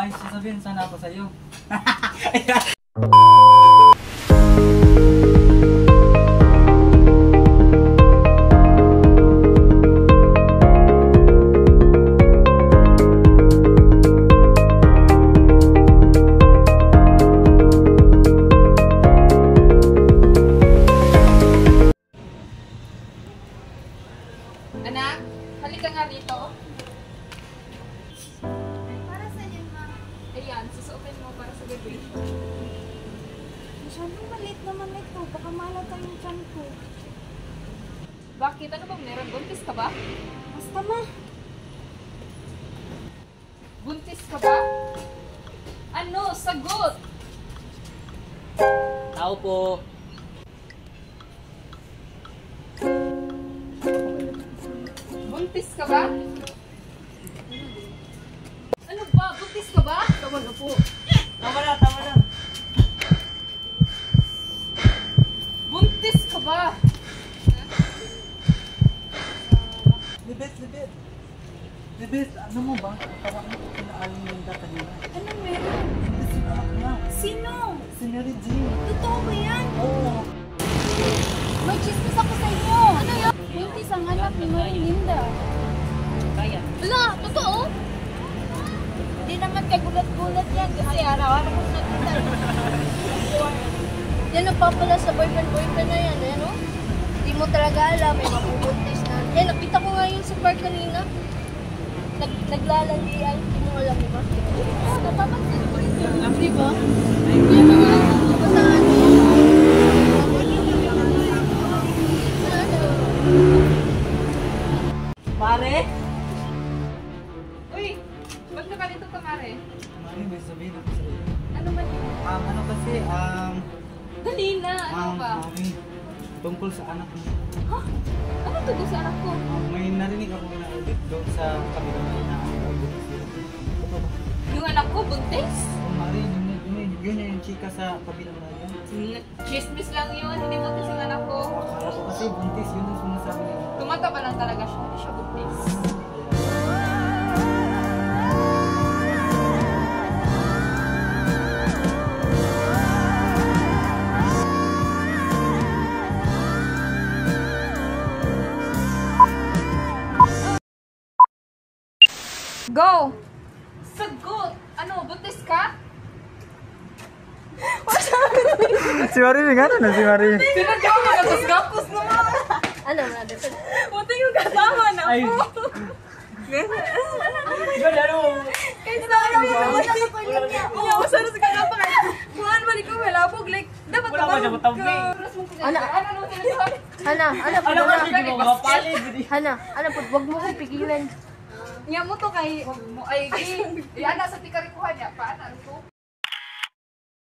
may sasabihin sana ako sa'yo. Anak, halika nga dito. Para sa inyo, ma. Ayan, susuotin mo para sa gabi. Masyadong maliit naman ito. Baka malata yung tiyan ko. Bakit? Ano bang meron? Buntis ka ba? Basta, ma. Buntis ka ba? Ano? Sagot! Tao po. Buntis ka ba? Ano ba? Buntis ka ba? Tama na po. Tama na, tama na. Buntis ka ba? Libet, libet. Libet, ano mo ba? Parang pinaaling yung data niya. Ano meron? Hindi si anak niya. Sino? Si Mary Jean. Totoo ba yan? Oo. May chismis ako sa inyo. Ano yan? Buntis ang anak ni Marilinda. Kaya. Wala, totoo? Hindi naman kagulat-gulat yan kasi araw-araw ko nakita. Yan ang papala sa boyfriend na yan, ano? Hindi mo talaga alam, may mabubuntis na. Eh, nakita ko nga yun sa park kanina. Naglalandian, hindi mo alam, di ba? Oo, napapansin ko yun. Di ba? Yung mga kabataan mo. Pare? Uy! Ba't ka dito ka, Mare? Mari, may sabihin ako sa'yo. Ano ba yun? Ano kasi, Dali na! Ano ba? Mami, tungkol sa anak mo. Ha? Ano tungkol sa anak ko? May narinig ako na ulit doon sa kabilang na buntis yun. Ito ba? Yung anak ko, buntis? Oh, Mari, yun yung chika sa kabilang na yun. Chismis lang yun, hindi buntis yung anak ko. Akala ko kasi buntis, yun yung sinasabi niya. Tumataba lang talaga siya, hindi siya buntis. Go! Sagot! Ano, buntis ka? Si Mari, may gano'n na si Mari. Sinadya ko magapos-gapos naman! Ano nga, dito? Buti yung kasama na Ay. ako! Gano'n mo. Kaya na alam mo naman ako pa yun niya. Iya, masara sa kanya pa kayo. Buwan, balik ko, may labog. Like, dapat Wala ba siya matambing? Ano? Ano po? Ano ba sige mo, mapalit? Ano po? Huwag mo ko pigilan. Niya mo to kay, ay, ana sa tikarikuhan niya, paano ko?